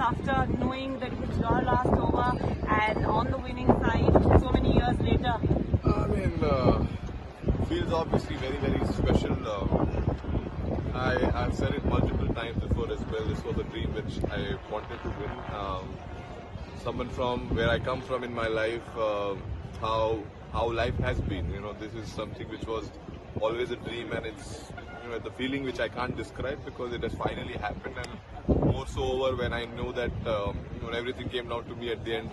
after knowing that it's your last over and on the winning side so many years later? I mean, feels obviously very, very special. I've said it multiple times before as well. This was a dream which I wanted to win. Someone from where I come from in my life, how life has been. You know, this is something which was always a dream, and it's the feeling which I can't describe because it has finally happened, and more so over when I know that everything came down to me at the end.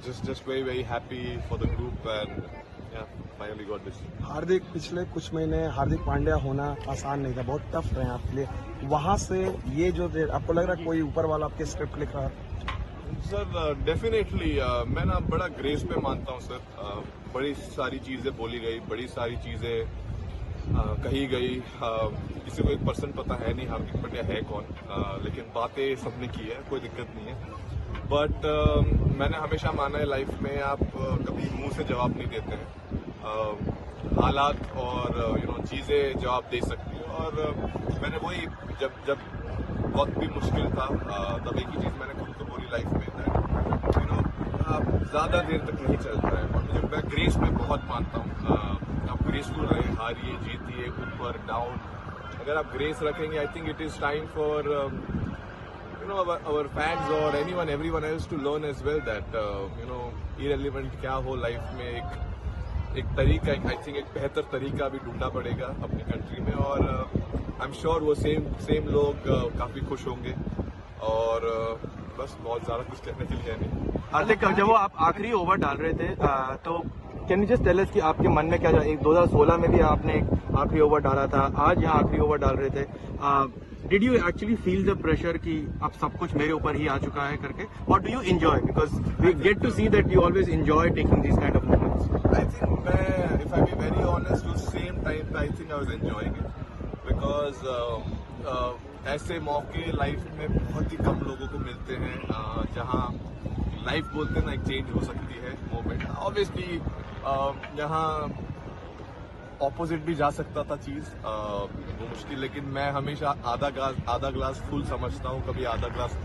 Just very, very happy for the group, and finally got this. हार्दिक, पिछले कुछ महीने हार्दिक पांड्या होना आसान नहीं था, बहुत tough रहे आपके लिए. वहां से ये जो आपको लग रहा है कोई ऊपर वाला आपके स्क्रिप्ट लिख रहा है? सर डेफिनेटली मैं ना बड़ा ग्रेस पे मानता हूँ सर. बड़ी सारी चीजें बोली गई, बड़ी सारी चीजें कही गई. किसी को 1% पता है नहीं हार्दिक पांड्या है कौन, लेकिन बातें सबने की है, कोई दिक्कत नहीं है. बट मैंने हमेशा माना है लाइफ में आप कभी मुंह से जवाब नहीं देते हैं. हालात और चीजें जवाब दे सकती हैं, और मैंने वही जब वक्त भी मुश्किल था तब एक ही चीज मैंने खुद को बोली लाइफ में, आप ज्यादा देर तक नहीं चलता है. और मैं ग्रेस में बहुत मानता हूँ. आप ग्रेसफुल रहे, हारिए जीतिए, ऊपर डाउन, अगर आप ग्रेस रखेंगे I think it is time for our fans or everyone else to learn as well that irrelevant क्या हो लाइफ में, एक तरीका, आई थिंक एक बेहतर तरीका भी ढूंढना पड़ेगा अपनी कंट्री में. और आई एम श्योर वो सेम लोग काफी खुश होंगे, और बस बहुत ज्यादा कुछ कहने के लिए है नहीं. हार्दिक, जब वो आप आखिरी ओवर डाल रहे थे तो can you just tell us कि आपके मन में क्या, 2016 में भी आपने आखिरी ओवर डाला था, आज यहाँ आखिरी ओवर डाल रहे थे. Did you actually feel the pressure कि अब सब कुछ मेरे ऊपर ही आ चुका है करके, और do you enjoy, because we get to see that you always enjoy taking this kind of moments? I think मैं, if I be very honest, उस same time I think I was enjoying it, because ऐसे मौके life में बहुत ही कम लोगों को मिलते हैं जहां लाइफ बोलते हैं ना एक चेंज हो सकती है मोमेंट. ऑब्वियसली यहाँ ऑपोजिट भी जा सकता था चीज, वो मुश्किल, लेकिन मैं हमेशा आधा ग्लास फुल समझता हूँ, कभी आधा ग्लास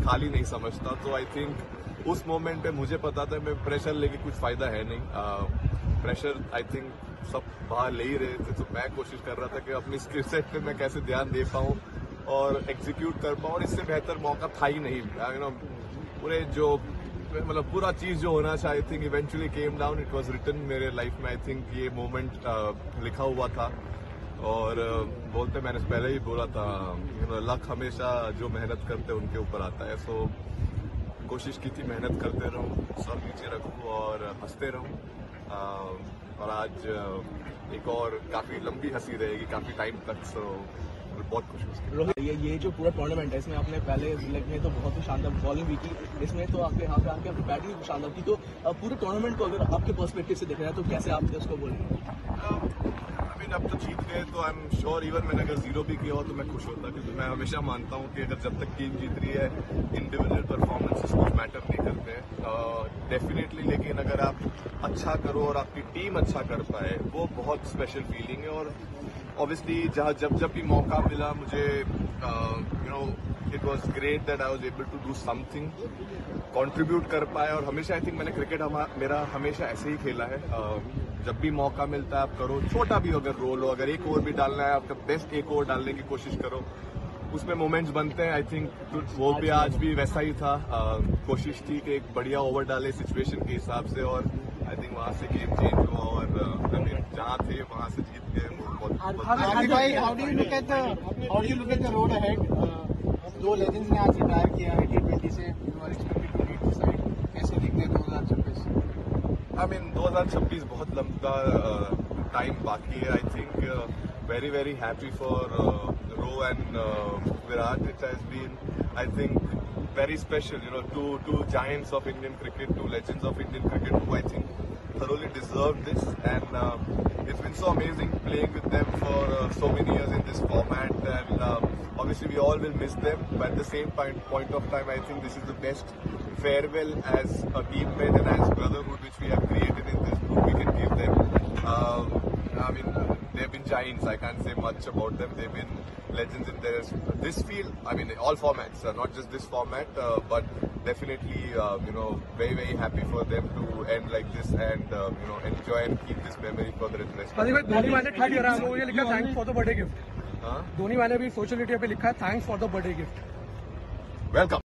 खाली नहीं समझता. तो आई थिंक उस मोमेंट पे मुझे पता था मैं प्रेशर लेके कुछ फायदा है नहीं. प्रेशर आई थिंक सब बाहर ले ही रहे थे, तो मैं कोशिश कर रहा था कि अपनी स्किल सेट पे मैं कैसे ध्यान दे पाऊँ और एग्जीक्यूट कर पाऊँ, और इससे बेहतर मौका था ही नहीं. पूरे जो मतलब पूरा चीज जो होना चाहिए, I think eventually came down. It was written मेरे लाइफ में, आई थिंक ये मोमेंट लिखा हुआ था. और बोलते मैंने पहले ही बोला था, लक हमेशा जो मेहनत करते हैं उनके ऊपर आता है. सो कोशिश की थी मेहनत करते रहूं, सब नीचे रखूं और हंसते रहूं. और आज एक और काफी लंबी हंसी रहेगी काफी टाइम तक. सो बहुत खुश. ये जो पूरा टूर्नामेंट है, इसमें आपने पहले लेग में तो बहुत ही शानदार बॉलिंग भी की, इसमें तो आपके यहाँ पे आके बैटिंग भी शानदार की. तो पूरे टूर्नामेंट को अगर आपके पर्सपेक्टिव से देख रहे हैं तो कैसे आप उसको बोलेंगे? आई मीन अब तो जीत गए तो आई एम श्योर इवन मैंने अगर 0 भी किया हो तो मैं खुश होता, क्योंकि मैं हमेशा मानता हूँ कि अगर जब तक टीम जीत रही है इंडिविजुअल परफॉर्मेंसेस कुछ मैटर नहीं करते हैं डेफिनेटली. लेकिन अगर आप अच्छा करो और आपकी टीम अच्छा कर पाए, वो बहुत स्पेशल फीलिंग है. और ऑब्वियसली जब भी मौका मिला मुझे, it was great that I was able to do something, contribute कर पाए. और हमेशा आई थिंक मैंने क्रिकेट मेरा हमेशा ऐसे ही खेला है. जब भी मौका मिलता है आप करो, छोटा भी अगर रोल हो, अगर एक ओवर भी डालना है आपका बेस्ट एक ओवर डालने की कोशिश करो, उसमें मोमेंट्स बनते हैं. आई थिंक वो भी आज भी वैसा ही था. कोशिश थी कि एक बढ़िया ओवर डाले सिचुएशन के हिसाब से, और आई थिंक वहां से गेम चेंज हुआ, और जहां थे वहां से जीत गए. How do you look at the road ahead? दो लेजेंड्स ने आज रिटायर किया है T20 से, you are expected to lead the side. कैसे दिखते हैं 2026? आई मीन 2026 बहुत लंबा टाइम बाकी है. I think very, very happy for Row and Virat. It has been, I think, very special. Two giants of Indian cricket, two legends of Indian cricket, who I think thoroughly deserve this. And it's been so amazing playing with them for so many years in this format. And obviously, we all will miss them. But at the same point of time, I think this is the best farewell as a teammate and as brotherhood which we have created in this group. We can give them. I mean, they've been giants. I can't say much about them. They've been legends in this field. I mean, all formats, not just this format, but definitely, very, very happy for them to end like this and, enjoy and keep this memory for the rest. Dhoni मैंने tweet करा वो ये लिखा thanks for the birthday gift Huh? Dhoni मैंने भी social media पे लिखा thanks for the birthday gift Welcome.